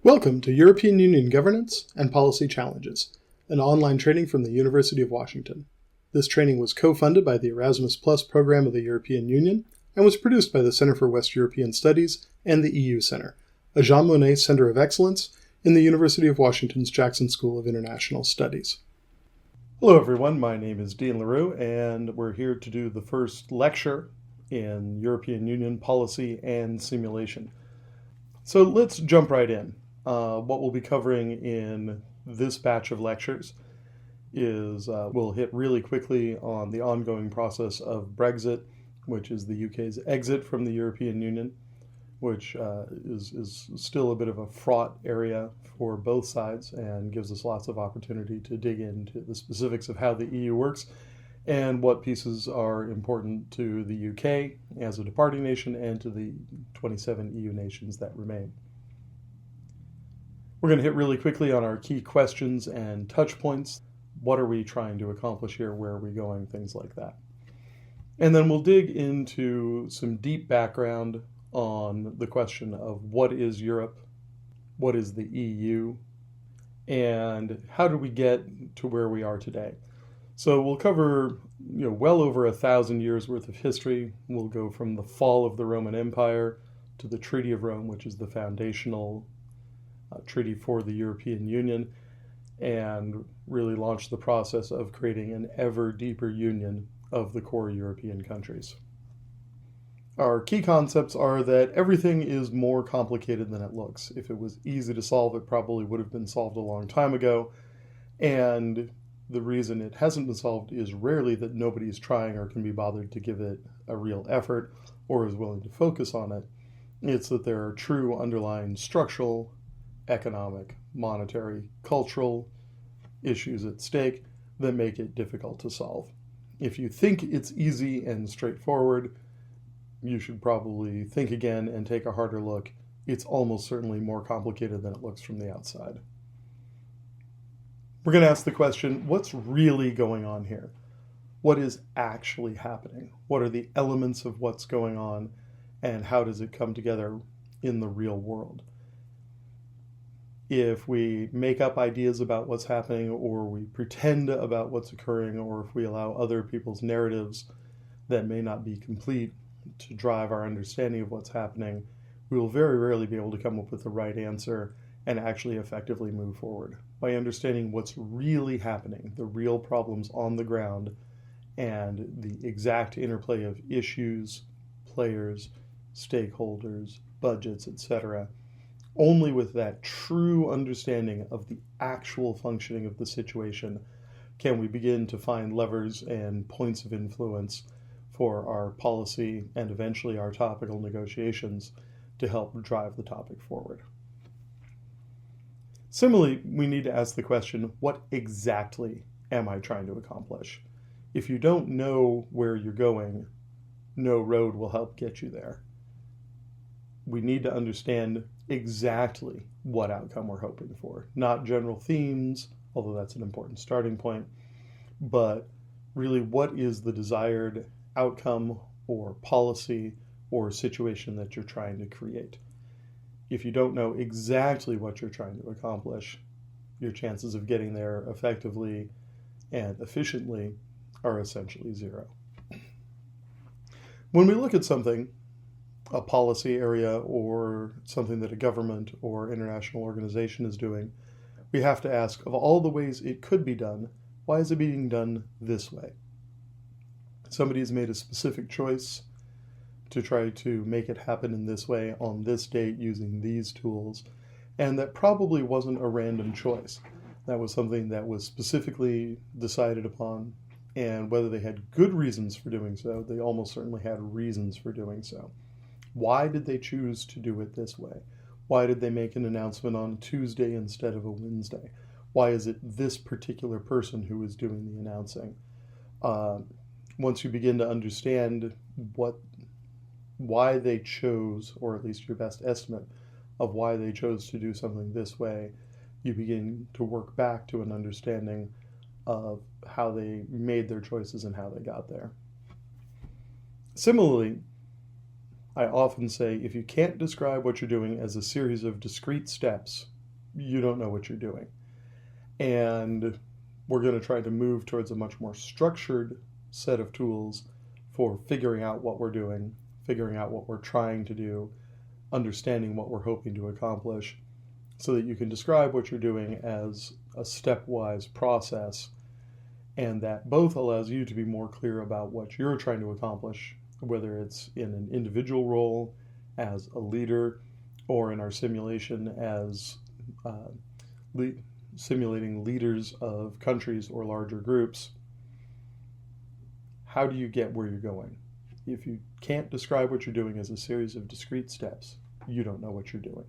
Welcome to European Union Governance and Policy Challenges, an online training from the University of Washington. This training was co-funded by the Erasmus Plus program of the European Union and was produced by the Center for West European Studies and the EU Center, a Jean Monnet Center of Excellence in the University of Washington's Jackson School of International Studies. Hello everyone, my name is Dean LaRue and we're here to do the first lecture in European Union Policy and Simulation. So let's jump right in. What we'll be covering in this batch of lectures is we'll hit really quickly on the ongoing process of Brexit, which is the UK's exit from the European Union, which is still a bit of a fraught area for both sides and gives us lots of opportunity to dig into the specifics of how the EU works and what pieces are important to the UK as a departing nation and to the 27 EU nations that remain. We're going to hit really quickly on our key questions and touch points. What are we trying to accomplish here? Where are we going? Things like that. And then we'll dig into some deep background on the question of what is Europe, what is the EU, and how do we get to where we are today. So we'll cover well over 1,000 years worth of history. We'll go from the fall of the Roman Empire to the Treaty of Rome, which is the foundational treaty for the European Union, and really launch the process of creating an ever deeper union of the core European countries. Our key concepts are that everything is more complicated than it looks. If it was easy to solve, it probably would have been solved a long time ago. And the reason it hasn't been solved is rarely that nobody is trying or can be bothered to give it a real effort or is willing to focus on it. It's that there are true underlying structural, economic, monetary, cultural issues at stake that make it difficult to solve. If you think it's easy and straightforward, you should probably think again and take a harder look. It's almost certainly more complicated than it looks from the outside. We're going to ask the question, what's really going on here? What is actually happening? What are the elements of what's going on, and how does it come together in the real world? If we make up ideas about what's happening, or we pretend about what's occurring, or if we allow other people's narratives that may not be complete to drive our understanding of what's happening, we will very rarely be able to come up with the right answer and actually effectively move forward. By understanding what's really happening, the real problems on the ground, and the exact interplay of issues, players, stakeholders, budgets, etc., only with that true understanding of the actual functioning of the situation can we begin to find levers and points of influence for our policy and eventually our topical negotiations to help drive the topic forward. Similarly, we need to ask the question, what exactly am I trying to accomplish? If you don't know where you're going, no road will help get you there. We need to understand exactly what outcome we're hoping for, not general themes, although that's an important starting point, but really what is the desired outcome or policy or situation that you're trying to create. If you don't know exactly what you're trying to accomplish, your chances of getting there effectively and efficiently are essentially zero. When we look at something, a policy area or something that a government or international organization is doing, we have to ask, of all the ways it could be done, why is it being done this way? Somebody has made a specific choice to try to make it happen in this way on this date using these tools, and that probably wasn't a random choice. That was something that was specifically decided upon, and whether they had good reasons for doing so, they almost certainly had reasons for doing so. Why did they choose to do it this way? Why did they make an announcement on Tuesday instead of a Wednesday? Why is it this particular person who is doing the announcing? Once you begin to understand why they chose, or at least your best estimate of why they chose to do something this way, you begin to work back to an understanding of how they made their choices and how they got there. Similarly, I often say if you can't describe what you're doing as a series of discrete steps you don't know what you're doing. And we're going to try to move towards a much more structured set of tools for figuring out what we're doing, figuring out what we're trying to do, understanding what we're hoping to accomplish, so that you can describe what you're doing as a stepwise process, and that both allows you to be more clear about what you're trying to accomplish, whether it's in an individual role as a leader, or in our simulation as simulating leaders of countries or larger groups. How do you get where you're going? If you can't describe what you're doing as a series of discrete steps, you don't know what you're doing.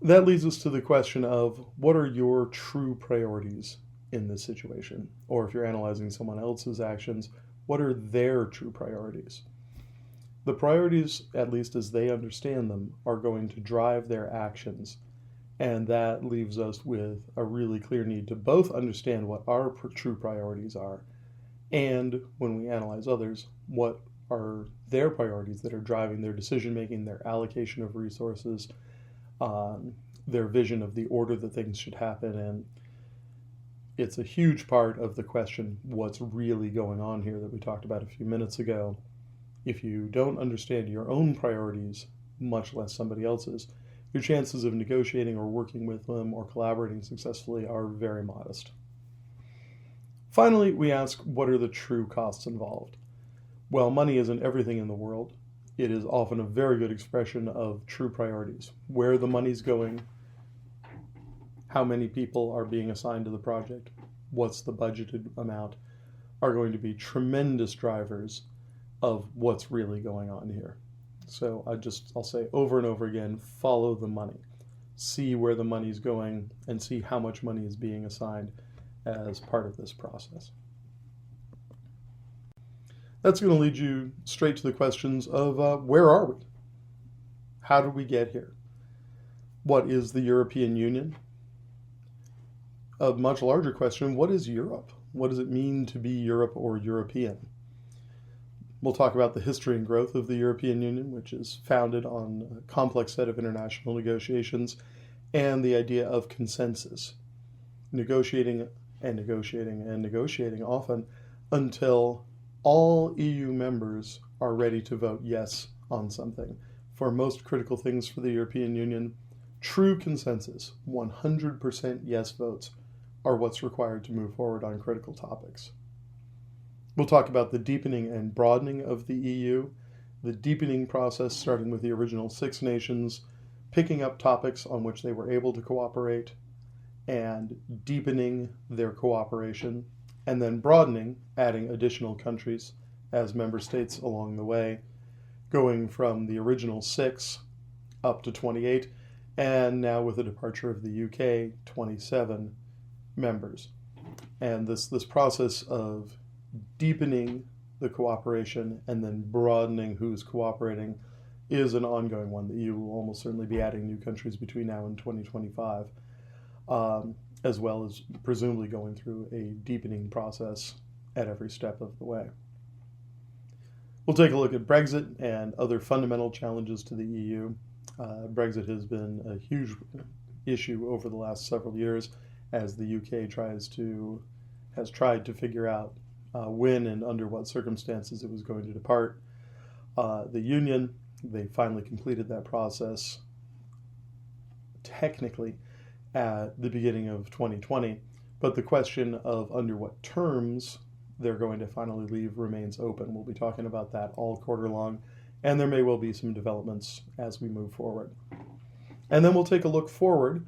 That leads us to the question of, what are your true priorities in this situation? Or if you're analyzing someone else's actions, what are their true priorities? The priorities, at least as they understand them, are going to drive their actions. And that leaves us with a really clear need to both understand what our true priorities are, and when we analyze others, what are their priorities that are driving their decision-making, their allocation of resources, their vision of the order that things should happen in. It's a huge part of the question, what's really going on here, that we talked about a few minutes ago. If you don't understand your own priorities, much less somebody else's, your chances of negotiating or working with them or collaborating successfully are very modest. Finally, we ask, what are the true costs involved? Well, money isn't everything in the world. It is often a very good expression of true priorities. Where the money's going, how many people are being assigned to the project, what's the budgeted amount, are going to be tremendous drivers of what's really going on here. So I'll say over and over again, follow the money. See where the money's going and see how much money is being assigned as part of this process. That's going to lead you straight to the questions of where are we? How did we get here? What is the European Union? A much larger question, what is Europe? What does it mean to be Europe or European? We'll talk about the history and growth of the European Union, which is founded on a complex set of international negotiations and the idea of consensus. Negotiating often until all EU members are ready to vote yes on something. For most critical things for the European Union, true consensus, 100% yes votes, are what's required to move forward on critical topics. We'll talk about the deepening and broadening of the EU, the deepening process starting with the original 6 nations, picking up topics on which they were able to cooperate, and deepening their cooperation, and then broadening, adding additional countries as member states along the way, going from the original 6 up to 28, and now with the departure of the UK, 27 members. And this process of deepening the cooperation and then broadening who's cooperating is an ongoing one. The EU will almost certainly be adding new countries between now and 2025, as well as presumably going through a deepening process at every step of the way. We'll take a look at Brexit and other fundamental challenges to the EU. Brexit has been a huge issue over the last several years as the UK has tried to figure out when and under what circumstances it was going to depart the Union. They finally completed that process technically at the beginning of 2020, but the question of under what terms they're going to finally leave remains open. We'll be talking about that all quarter long, and there may well be some developments as we move forward. And then we'll take a look forward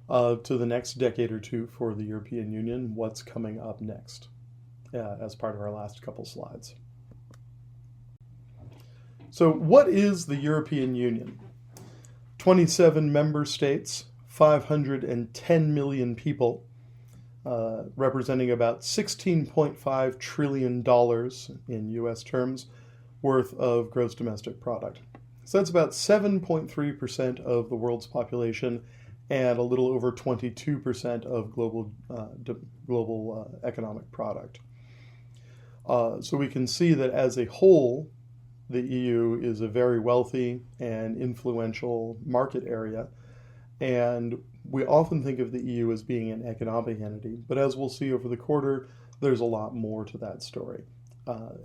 to the next decade or two for the European Union, what's coming up next, as part of our last couple slides. So what is the European Union? 27 member states, 510 million people, representing about $16.5 trillion in US terms worth of gross domestic product. So that's about 7.3% of the world's population and a little over 22% of global economic product. So we can see that as a whole, the EU is a very wealthy and influential market area, And we often think of the EU as being an economic entity, but as we'll see over the quarter, there's a lot more to that story.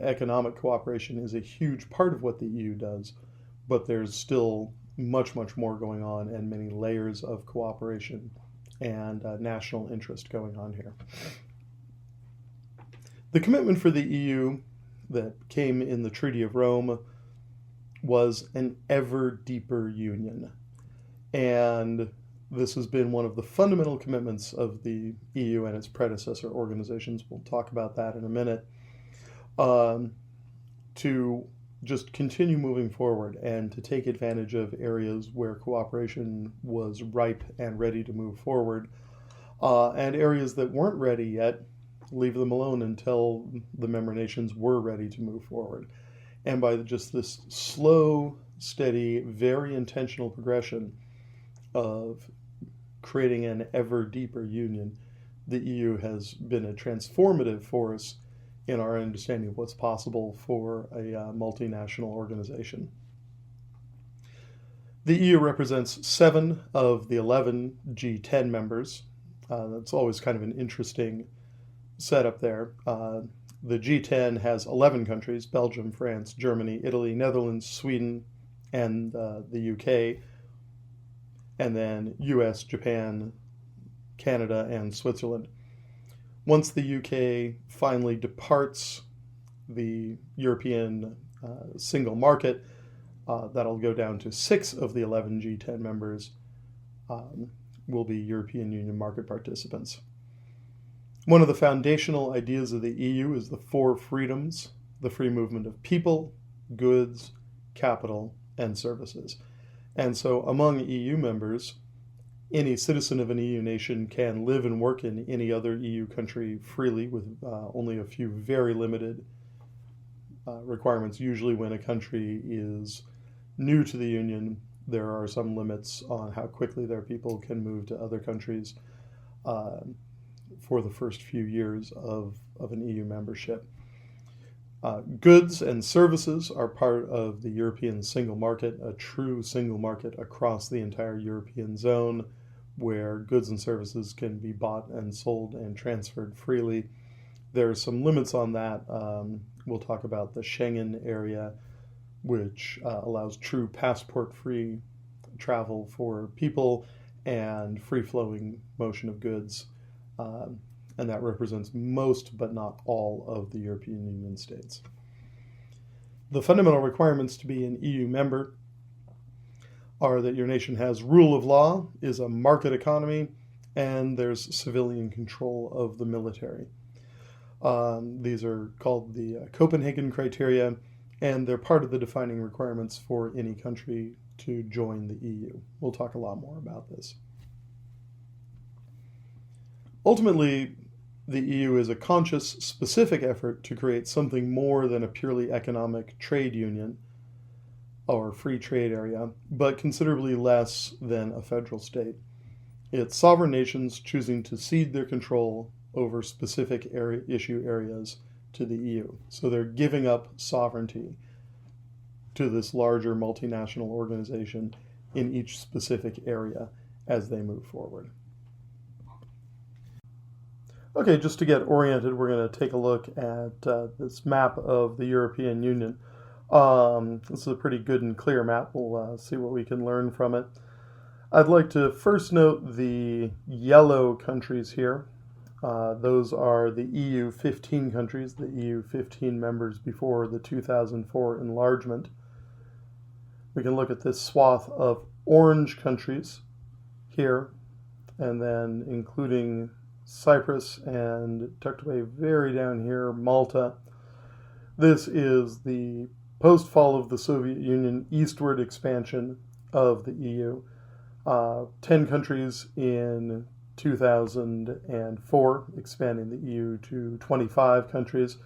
Economic cooperation is a huge part of what the EU does, but there's still much, much more going on and many layers of cooperation and national interest going on here. The commitment for the EU that came in the Treaty of Rome was an ever deeper union. And this has been one of the fundamental commitments of the EU and its predecessor organizations. We'll talk about that in a minute. To just continue moving forward and to take advantage of areas where cooperation was ripe and ready to move forward, and areas that weren't ready yet, leave them alone until the member nations were ready to move forward. And by just this slow, steady, very intentional progression of creating an ever deeper union, the EU has been a transformative force in our understanding of what's possible for a multinational organization. The EU represents 7 of the 11 G10 members. That's always kind of an interesting setup there. The G10 has 11 countries: Belgium, France, Germany, Italy, Netherlands, Sweden, and the UK, and then US, Japan, Canada, and Switzerland. Once the UK finally departs the European single market, that'll go down to 6 of the 11 G10 members will be European Union market participants. One of the foundational ideas of the EU is the 4 freedoms: the free movement of people, goods, capital, and services. And so among EU members, any citizen of an EU nation can live and work in any other EU country freely with only a few very limited requirements. Usually when a country is new to the Union, there are some limits on how quickly their people can move to other countries for the first few years of an EU membership. Goods and services are part of the European single market, a true single market across the entire European zone, where goods and services can be bought and sold and transferred freely. There are some limits on that. We'll talk about the Schengen area, which allows true passport-free travel for people and free-flowing motion of goods. And that represents most but not all of the European Union states. The fundamental requirements to be an EU member are that your nation has rule of law, is a market economy, and there's civilian control of the military. These are called the Copenhagen criteria, and they're part of the defining requirements for any country to join the EU. We'll talk a lot more about this. Ultimately, the EU is a conscious, specific effort to create something more than a purely economic trade union or free trade area, but considerably less than a federal state. It's sovereign nations choosing to cede their control over specific issue areas to the EU. So they're giving up sovereignty to this larger multinational organization in each specific area as they move forward. Okay, just to get oriented, we're going to take a look at this map of the European Union. This is a pretty good and clear map. We'll see what we can learn from it. I'd like to first note the yellow countries here. Those are the EU 15 countries, the EU 15 members before the 2004 enlargement. We can look at this swath of orange countries here, and then including Cyprus and tucked away very down here, Malta. This is the post-fall of the Soviet Union eastward expansion of the EU. 10 countries in 2004, expanding the EU to 25 countries,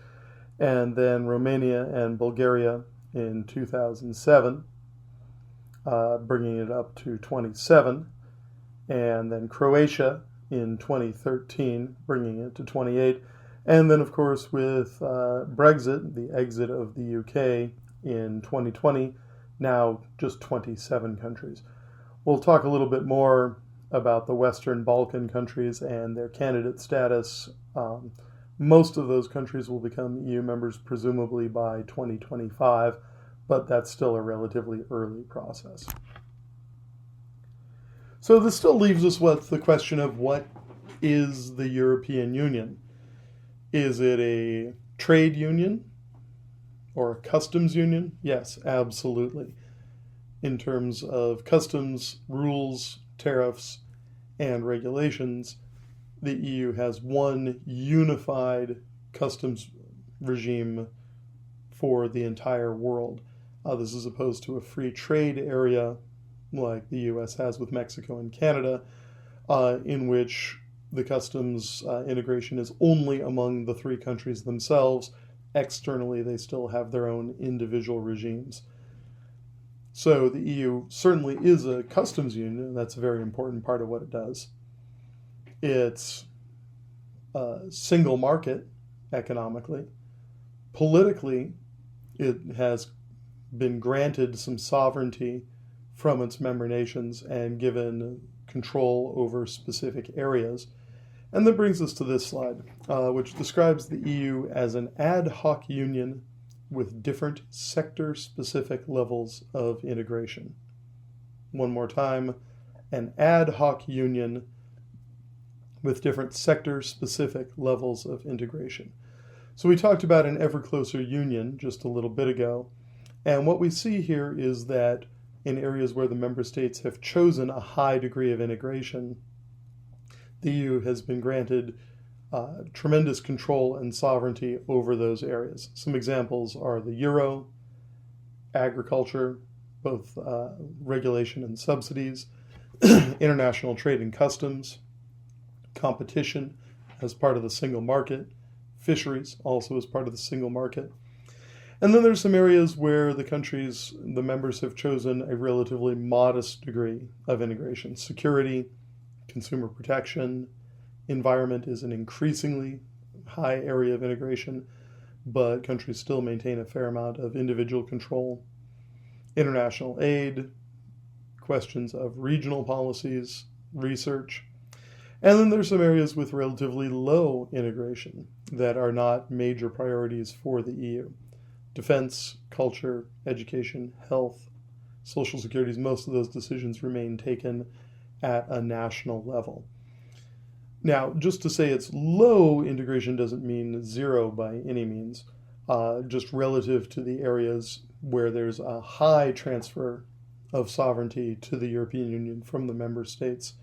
and then Romania and Bulgaria in 2007, bringing it up to 27, and then Croatia in 2013, bringing it to 28, and then, of course, with Brexit, the exit of the UK in 2020, now just 27 countries. We'll talk a little bit more about the Western Balkan countries and their candidate status. Most of those countries will become EU members presumably by 2025, but that's still a relatively early process. So this still leaves us with the question of what is the European Union? Is it a trade union or a customs union? Yes, absolutely. In terms of customs, rules, tariffs, and regulations, the EU has one unified customs regime for the entire world. This is opposed to a free trade area like the US has with Mexico and Canada, in which the customs integration is only among the three countries themselves. Externally, they still have their own individual regimes. So the EU certainly is a customs union, and that's a very important part of what it does. It's a single market economically. Politically, it has been granted some sovereignty from its member nations and given control over specific areas. And that brings us to this slide, which describes the EU as an ad hoc union with different sector-specific levels of integration. One more time, an ad hoc union with different sector-specific levels of integration. So we talked about an ever closer union just a little bit ago, and what we see here is that in areas where the member states have chosen a high degree of integration, the EU has been granted tremendous control and sovereignty over those areas. Some examples are the euro, agriculture, both regulation and subsidies, international trade and customs, competition as part of the single market, fisheries also as part of the single market. And then there's some areas where the members have chosen a relatively modest degree of integration. Security, consumer protection, environment is an increasingly high area of integration, but countries still maintain a fair amount of individual control. International aid, questions of regional policies, research. And then there's some areas with relatively low integration that are not major priorities for the EU. Defense, culture, education, health, social security, most of those decisions remain taken at a national level. Now, just to say it's low integration doesn't mean zero by any means. Just relative to the areas where there's a high transfer of sovereignty to the European Union from the member states.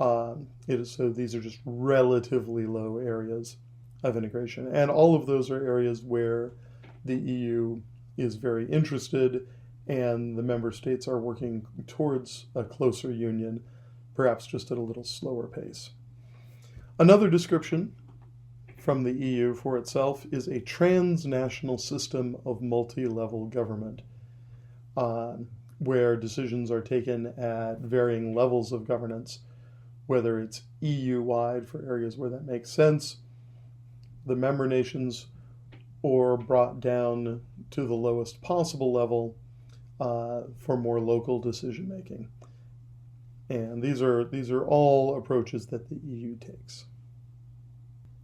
So these are just relatively low areas of integration. And all of those are areas where the EU is very interested and the member states are working towards a closer union, perhaps just at a little slower pace. Another description from the EU for itself is a transnational system of multi-level government, where decisions are taken at varying levels of governance, whether it's EU-wide for areas where that makes sense, the member nations, or brought down to the lowest possible level for more local decision-making. And these are all approaches that the EU takes.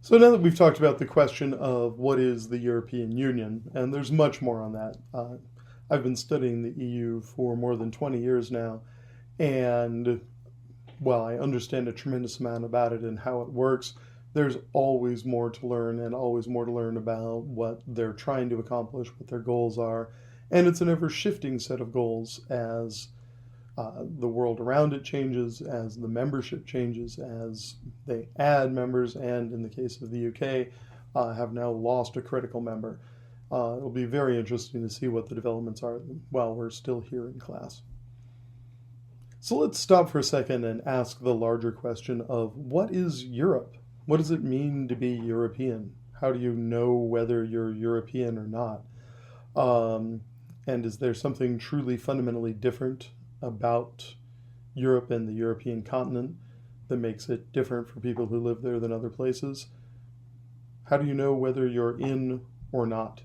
So now that we've talked about the question of what is the European Union, and there's much more on that. I've been studying the EU for more than 20 years now, and while I understand a tremendous amount about it and how it works, there's always more to learn and always more to learn about what they're trying to accomplish, what their goals are. And it's an ever-shifting set of goals as the world around it changes, as the membership changes, as they add members, and in the case of the UK, have now lost a critical member. It'll be very interesting to see what the developments are while we're still here in class. So let's stop for a second and ask the larger question of what is Europe? What does it mean to be European? How do you know whether you're European or not? And is there something truly fundamentally different about Europe and the European continent that makes it different for people who live there than other places? How do you know whether you're in or not?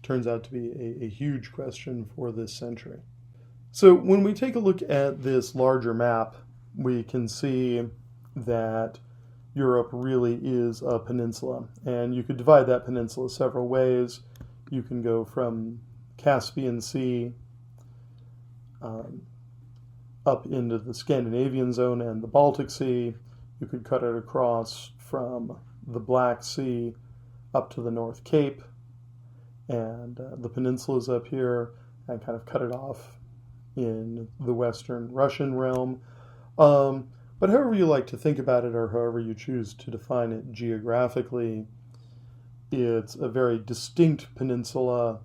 Turns out to be a huge question for this century. So when we take a look at this larger map, we can see that Europe really is a peninsula, and you could divide that peninsula several ways. You can go from Caspian Sea up into the Scandinavian zone and the Baltic Sea. You could cut it across from the Black Sea up to the North Cape, and the peninsulas up here, and kind of cut it off in the Western Russian realm. But however you like to think about it, or however you choose to define it geographically, it's a very distinct peninsula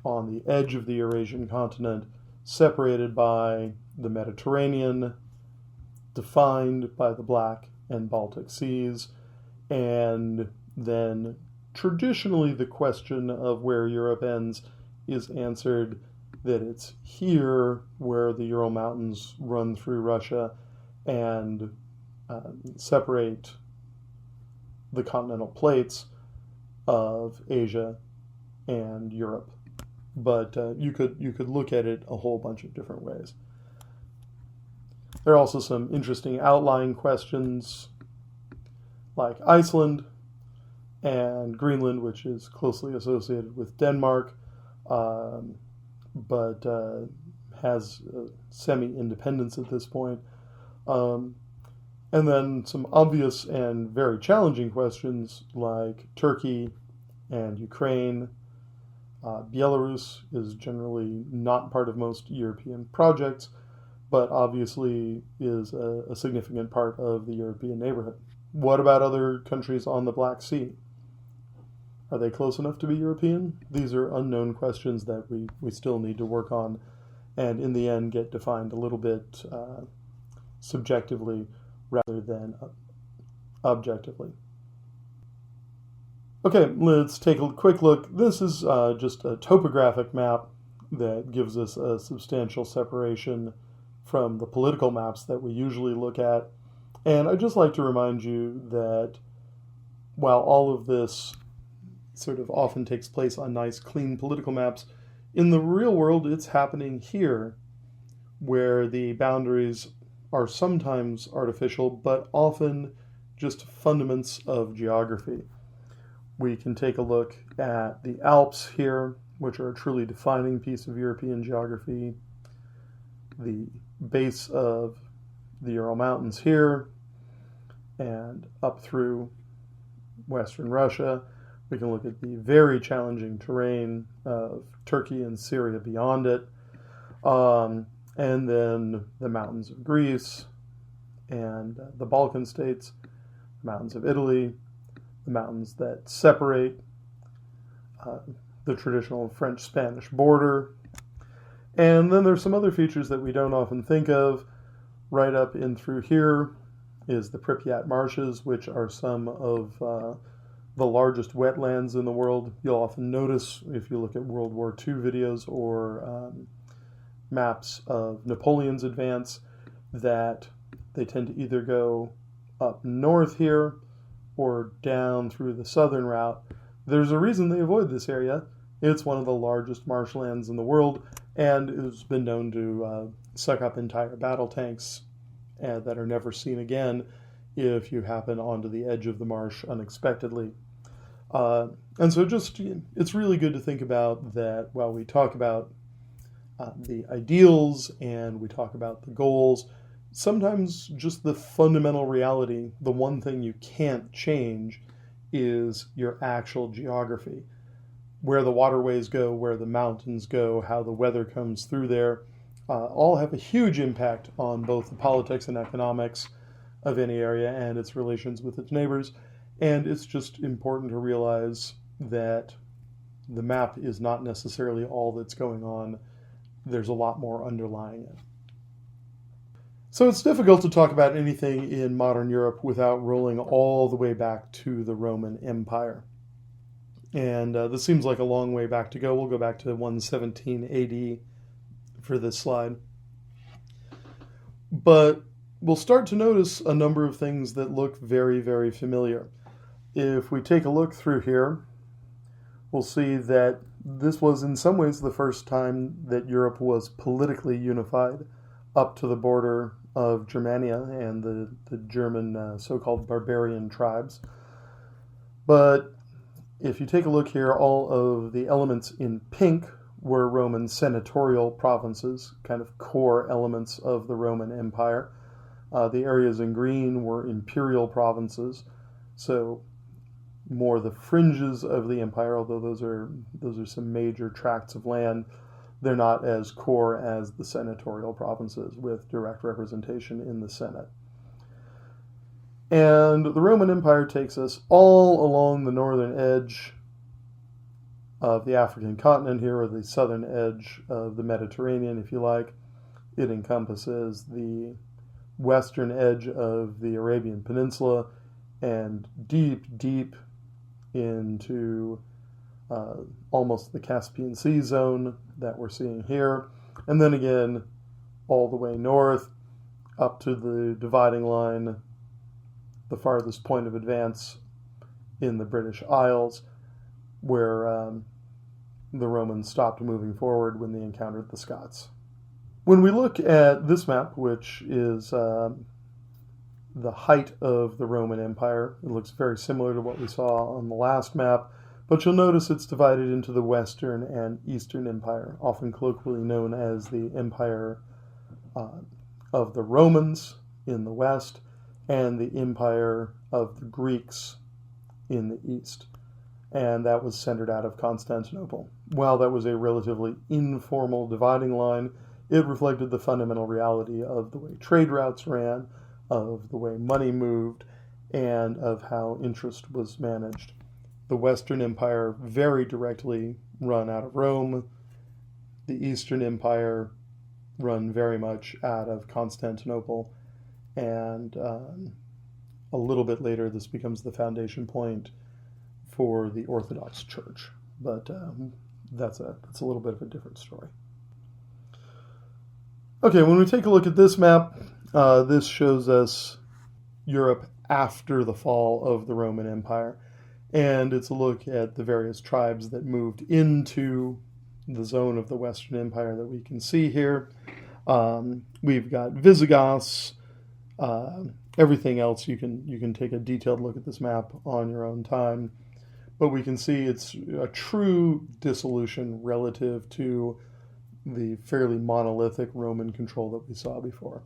on the edge of the Eurasian continent, separated by the Mediterranean, defined by the Black and Baltic Seas, and then traditionally the question of where Europe ends is answered that it's here where the Ural Mountains run through Russia and separate the continental plates of Asia and Europe. But you could look at it a whole bunch of different ways. There are also some interesting outlying questions like Iceland and Greenland, which is closely associated with Denmark, but has semi-independence at this point. And then some obvious and very challenging questions like Turkey and Ukraine. Belarus is generally not part of most European projects, but obviously is a significant part of the European neighborhood. What about other countries on the Black Sea? Are they close enough to be European? These are unknown questions that we still need to work on, and in the end get defined a little bit subjectively rather than objectively. Okay, let's take a quick look. This is just a topographic map that gives us a substantial separation from the political maps that we usually look at. And I'd just like to remind you that while all of this sort of often takes place on nice, clean political maps, in the real world it's happening here, where the boundaries are sometimes artificial, but often just fundaments of geography. We can take a look at the Alps here, which are a truly defining piece of European geography. The base of the Ural Mountains here, and up through Western Russia. We can look at the very challenging terrain of Turkey and Syria beyond it, and then the mountains of Greece, and the Balkan states, the mountains of Italy, the mountains that separate the traditional French-Spanish border. And then there's some other features that we don't often think of. Right up in through here is the Pripyat Marshes, which are some of the largest wetlands in the world. You'll often notice, if you look at World War II videos or maps of Napoleon's advance, that they tend to either go up north here or down through the southern route. There's a reason they avoid this area. It's one of the largest marshlands in the world, and it's been known to suck up entire battle tanks that are never seen again if you happen onto the edge of the marsh unexpectedly. And so it's really good to think about that while we talk about the ideals and we talk about the goals, sometimes just the fundamental reality, the one thing you can't change, is your actual geography. Where the waterways go, where the mountains go, how the weather comes through there, all have a huge impact on both the politics and economics of any area and its relations with its neighbors. And it's just important to realize that the map is not necessarily all that's going on. There's a lot more underlying it. So it's difficult to talk about anything in modern Europe without rolling all the way back to the Roman Empire. And this seems like a long way back to go. We'll go back to 117 AD for this slide. But we'll start to notice a number of things that look very, very familiar. If we take a look through here, we'll see that This was in some ways the first time that Europe was politically unified up to the border of Germania and the German so-called barbarian tribes. But if you take a look here, all of the elements in pink were Roman senatorial provinces, kind of core elements of the Roman Empire. The areas in green were imperial provinces, so more the fringes of the empire, although those are some major tracts of land. They're not as core as the senatorial provinces with direct representation in the Senate. And the Roman Empire takes us all along the northern edge of the African continent here, or the southern edge of the Mediterranean, if you like. It encompasses the western edge of the Arabian Peninsula and deep, deep into almost the Caspian Sea zone that we're seeing here. And then again, all the way north up to the dividing line, the farthest point of advance in the British Isles, where the Romans stopped moving forward when they encountered the Scots. When we look at this map, which is the height of the Roman Empire, it looks very similar to what we saw on the last map, but you'll notice it's divided into the Western and Eastern Empire, often colloquially known as the Empire of the Romans in the West and the Empire of the Greeks in the East. And that was centered out of Constantinople. While that was a relatively informal dividing line, it reflected the fundamental reality of the way trade routes ran, of the way money moved, and of how interest was managed. The Western Empire very directly run out of Rome. The Eastern Empire run very much out of Constantinople. And a little bit later, this becomes the foundation point for the Orthodox Church. But that's a little bit of a different story. Okay, when we take a look at this map, this shows us Europe after the fall of the Roman Empire. And it's a look at the various tribes that moved into the zone of the Western Empire that we can see here. We've got Visigoths, everything else. You can take a detailed look at this map on your own time. But we can see it's a true dissolution relative to the fairly monolithic Roman control that we saw before.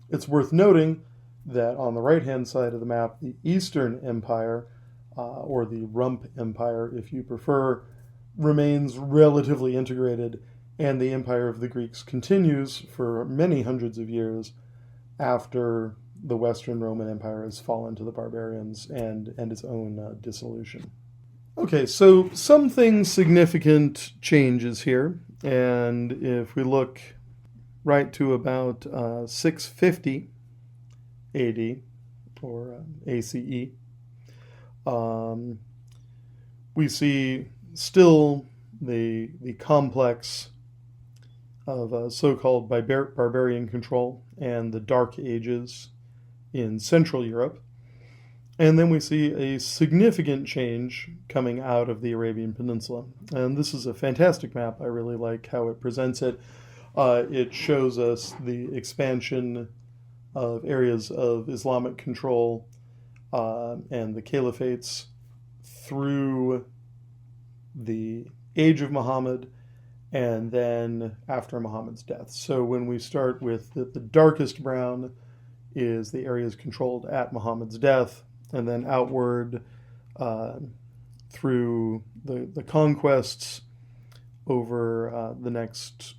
It's worth noting that on the right-hand side of the map, the Eastern Empire, or the Rump Empire, if you prefer, remains relatively integrated, and the Empire of the Greeks continues for many hundreds of years after the Western Roman Empire has fallen to the barbarians and its own dissolution. Okay, so something significant changes here, and if we look right to about 650 AD, or ACE, we see still the complex of so-called barbarian control and the Dark Ages in Central Europe. And then we see a significant change coming out of the Arabian Peninsula. And this is a fantastic map. I really like how it presents it. It shows us the expansion of areas of Islamic control and the caliphates through the age of Muhammad and then after Muhammad's death. So when we start with the darkest brown is the areas controlled at Muhammad's death, and then outward through the conquests over the next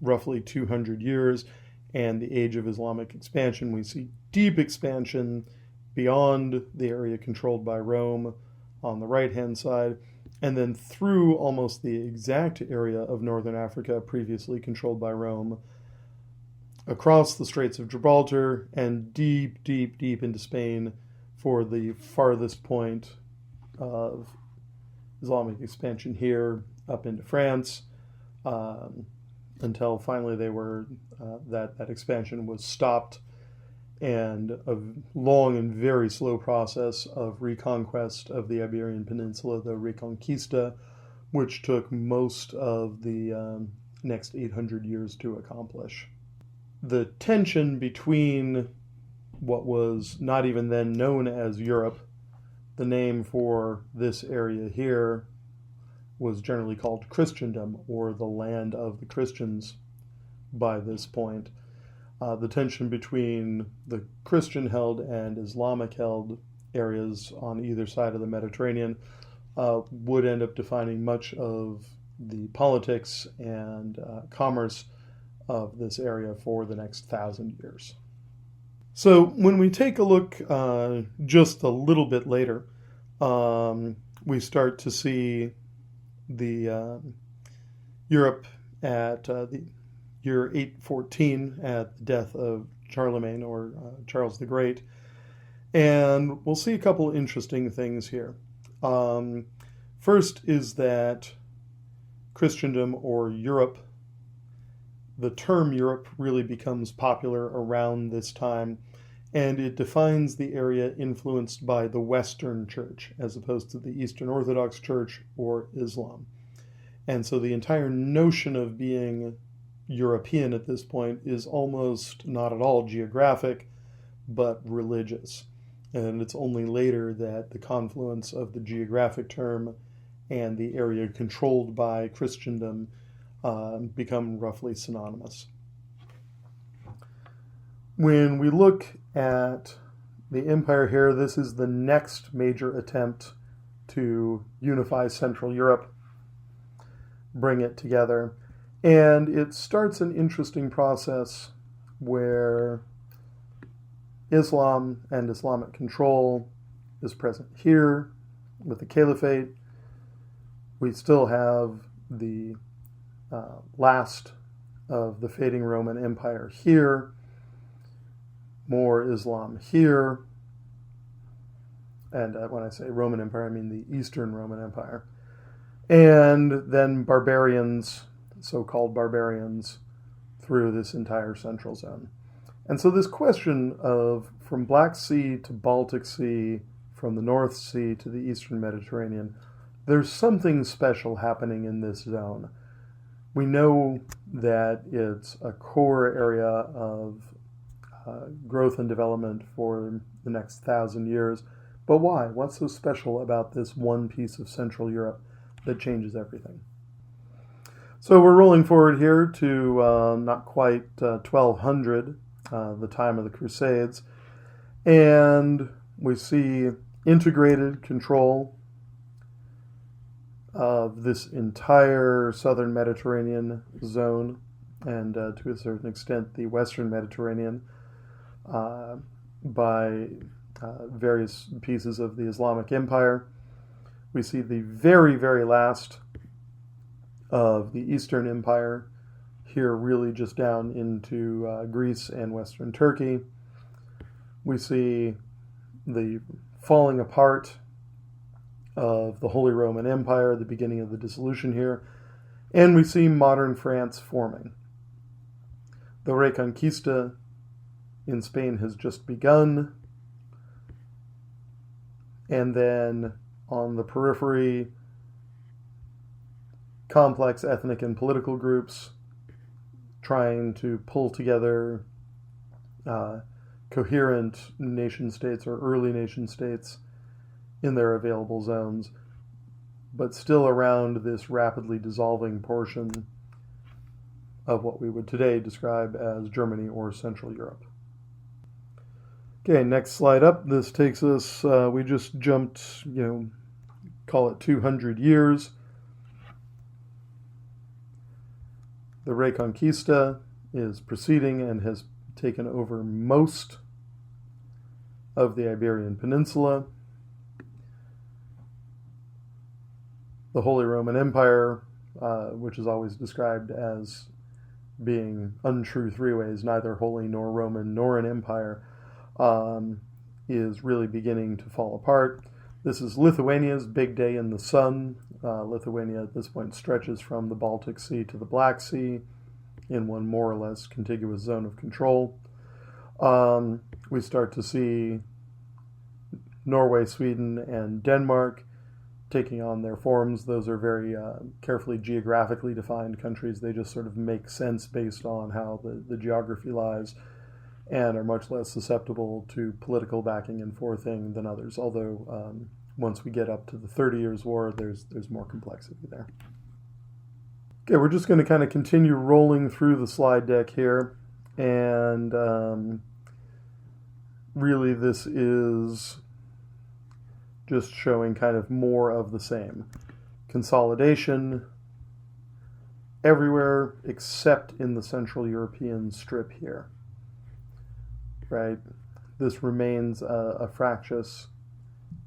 roughly 200 years and the age of Islamic expansion. We see deep expansion beyond the area controlled by Rome on the right-hand side, and then through almost the exact area of northern Africa previously controlled by Rome, across the Straits of Gibraltar, and deep, deep, deep into Spain for the farthest point of Islamic expansion here, up into France, until finally that expansion was stopped, and a long and very slow process of reconquest of the Iberian Peninsula, the Reconquista, which took most of the next 800 years to accomplish. The tension between what was not even then known as Europe, the name for this area here was generally called Christendom, or the land of the Christians by this point. The tension between the Christian-held and Islamic-held areas on either side of the Mediterranean would end up defining much of the politics and commerce of this area for the next 1,000 years. So when we take a look just a little bit later, we start to see the Europe at the year 814 at the death of Charlemagne, or Charles the Great. And we'll see a couple interesting things here. First is that Christendom, or Europe, the term Europe really becomes popular around this time, and it defines the area influenced by the Western Church as opposed to the Eastern Orthodox Church or Islam. And so the entire notion of being European at this point is almost not at all geographic, but religious. And it's only later that the confluence of the geographic term and the area controlled by Christendom become roughly synonymous. When we look at the empire here, this is the next major attempt to unify Central Europe, bring it together. And it starts an interesting process where Islam and Islamic control is present here with the Caliphate. We still have the last of the fading Roman Empire here, more Islam here, and when I say Roman Empire, I mean the Eastern Roman Empire, and then barbarians, so-called barbarians, through this entire central zone. And so this question of from Black Sea to Baltic Sea, from the North Sea to the Eastern Mediterranean, there's something special happening in this zone. We know that it's a core area of growth and development for the next 1,000 years. But why? What's so special about this one piece of Central Europe that changes everything? So we're rolling forward here to not quite 1200, the time of the Crusades, and we see integrated control of this entire southern Mediterranean zone, and to a certain extent the western Mediterranean, by various pieces of the Islamic Empire. We see the very, very last of the Eastern Empire here, really just down into Greece and Western Turkey. We see the falling apart of the Holy Roman Empire, the beginning of the dissolution here, and we see modern France forming. The Reconquista in Spain has just begun, and then on the periphery, complex ethnic and political groups trying to pull together coherent nation states or early nation states in their available zones, but still around this rapidly dissolving portion of what we would today describe as Germany or Central Europe. Okay, next slide up. This takes us, we just jumped, call it 200 years. The Reconquista is proceeding and has taken over most of the Iberian Peninsula. The Holy Roman Empire, which is always described as being untrue three ways, neither holy nor Roman nor an empire, is really beginning to fall apart. This is Lithuania's big day in the sun. Lithuania at this point stretches from the Baltic Sea to the Black Sea in one more or less contiguous zone of control. We start to see Norway, Sweden, and Denmark taking on their forms. Those are very carefully geographically defined countries. They just sort of make sense based on how the geography lies, and are much less susceptible to political backing and forthing than others. Although once we get up to the 30 Years' War, there's more complexity there. Okay, we're just going to kind of continue rolling through the slide deck here, and really this is just showing kind of more of the same. Consolidation everywhere except in the Central European strip here, right? This remains a fractious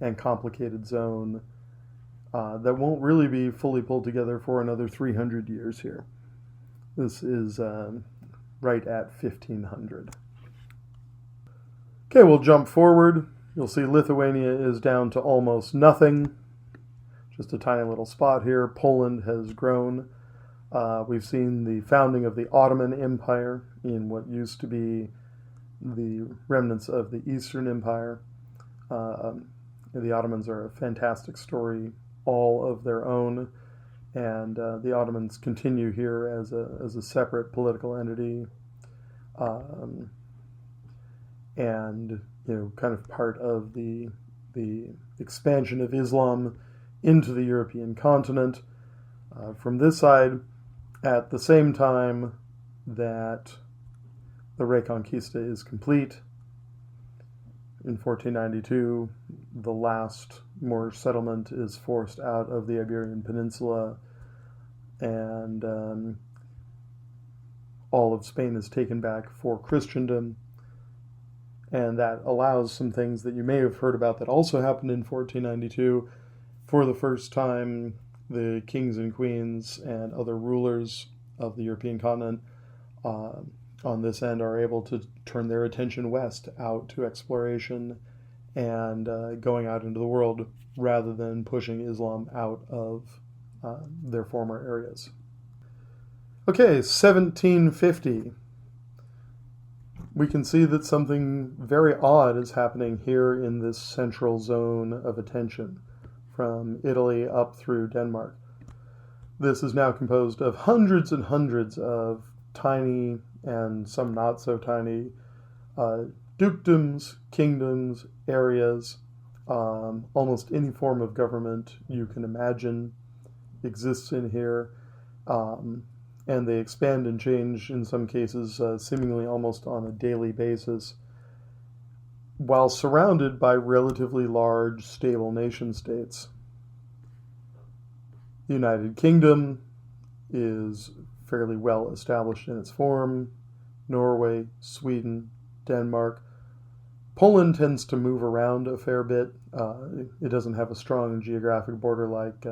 and complicated zone that won't really be fully pulled together for another 300 years here. This is right at 1500. Okay, we'll jump forward. You'll see Lithuania is down to almost nothing. Just a tiny little spot here. Poland has grown. We've seen the founding of the Ottoman Empire in what used to be the remnants of the Eastern Empire. The Ottomans are a fantastic story, all of their own, and the Ottomans continue here as a separate political entity, and kind of part of the expansion of Islam into the European continent. From this side, at the same time that the Reconquista is complete, in 1492, the last Moorish settlement is forced out of the Iberian Peninsula, and all of Spain is taken back for Christendom. And that allows some things that you may have heard about that also happened in 1492. For the first time, the kings and queens and other rulers of the European continent on this end are able to turn their attention west, out to exploration and going out into the world, rather than pushing Islam out of their former areas. Okay, 1750. We can see that something very odd is happening here in this central zone of attention, from Italy up through Denmark. This is now composed of hundreds and hundreds of tiny and some not so tiny dukedoms, kingdoms, areas. Almost any form of government you can imagine exists in here, and they expand and change in some cases seemingly almost on a daily basis, while surrounded by relatively large, stable nation-states. The United Kingdom is fairly well established in its form. Norway, Sweden, Denmark. Poland tends to move around a fair bit. It doesn't have a strong geographic border like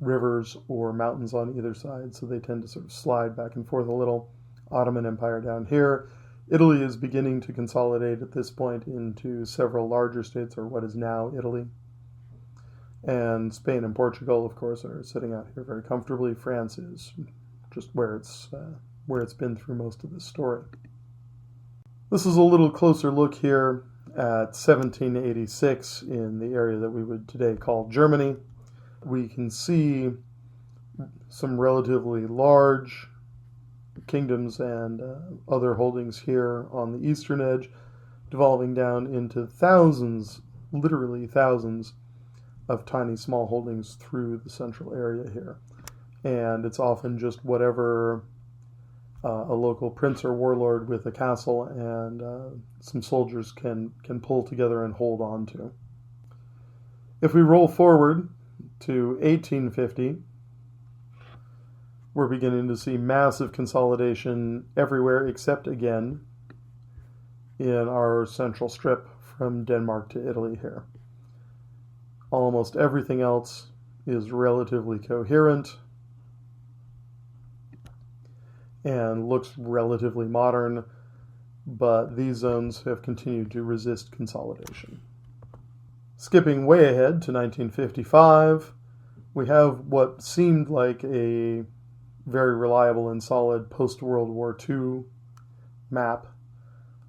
rivers or mountains on either side, so they tend to sort of slide back and forth a little. Ottoman Empire down here. Italy is beginning to consolidate at this point into several larger states, or what is now Italy. And Spain and Portugal, of course, are sitting out here very comfortably. France is just where it's been through most of this story. This is a little closer look here at 1786 in the area that we would today call Germany. We can see some relatively large kingdoms and other holdings here on the eastern edge, devolving down into thousands, literally thousands, of tiny small holdings through the central area here. And it's often just whatever a local prince or warlord with a castle and some soldiers can pull together and hold on to. If we roll forward to 1850, we're beginning to see massive consolidation everywhere except, again, in our central strip from Denmark to Italy here. Almost everything else is relatively coherent and looks relatively modern, but these zones have continued to resist consolidation. Skipping way ahead to 1955, we have what seemed like a very reliable and solid post-World War II map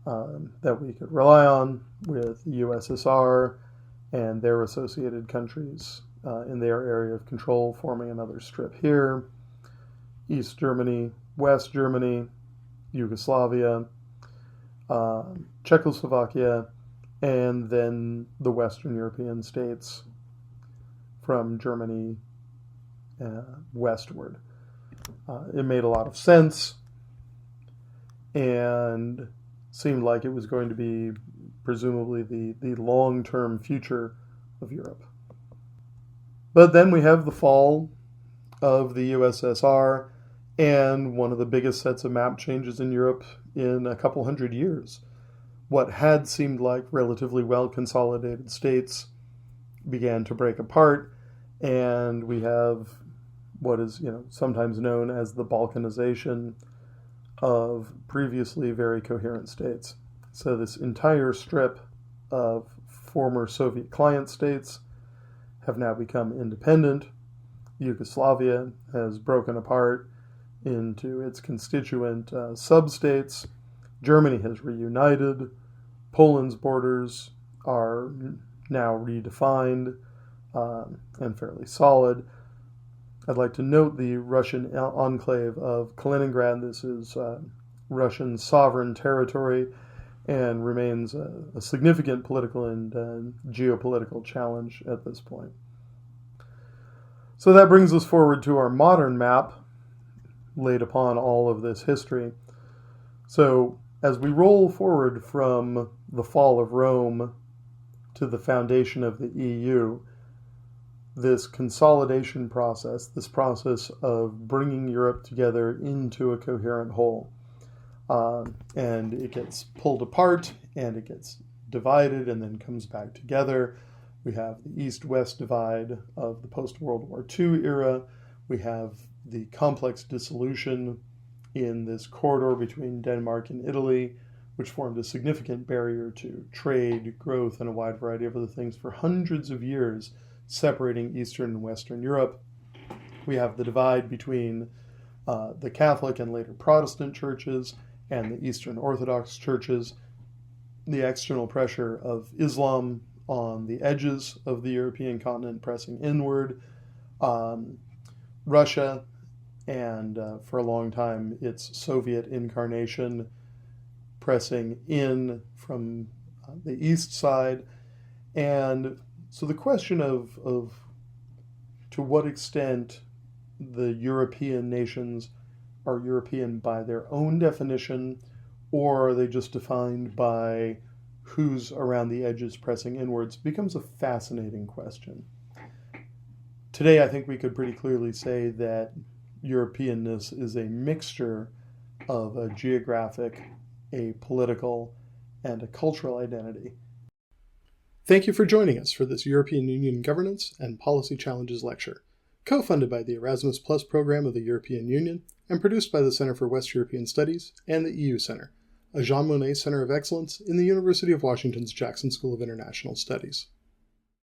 that we could rely on, with the USSR and their associated countries in their area of control, forming another strip here. East Germany, West Germany, Yugoslavia, Czechoslovakia, and then the Western European states from Germany westward. It made a lot of sense and seemed like it was going to be presumably the long-term future of Europe. But then we have the fall of the USSR and one of the biggest sets of map changes in Europe in a couple hundred years. What had seemed like relatively well-consolidated states began to break apart, and we have what is sometimes known as the Balkanization of previously very coherent states. So this entire strip of former Soviet client states have now become independent. Yugoslavia has broken apart into its constituent sub-states. Germany has reunited. Poland's borders are now redefined and fairly solid. I'd like to note the Russian enclave of Kaliningrad. This is Russian sovereign territory and remains a significant political and geopolitical challenge at this point. So that brings us forward to our modern map laid upon all of this history. So as we roll forward from the fall of Rome to the foundation of the EU, this consolidation process, this process of bringing Europe together into a coherent whole, and it gets pulled apart and it gets divided and then comes back together. We have the East-West divide of the post-World War II era. We have the complex dissolution in this corridor between Denmark and Italy, which formed a significant barrier to trade, growth, and a wide variety of other things for hundreds of years, separating Eastern and Western Europe. We have the divide between the Catholic and later Protestant churches and the Eastern Orthodox churches, the external pressure of Islam on the edges of the European continent pressing inward, Russia, and for a long time its Soviet incarnation pressing in from the east side. And so the question of to what extent the European nations are European by their own definition, or are they just defined by who's around the edges pressing inwards, becomes a fascinating question. Today, I think we could pretty clearly say that Europeanness is a mixture of a geographic, a political, and a cultural identity. Thank you for joining us for this European Union Governance and Policy Challenges lecture, co-funded by the Erasmus Plus program of the European Union and produced by the Center for West European Studies and the EU Center, a Jean Monnet Center of Excellence in the University of Washington's Jackson School of International Studies.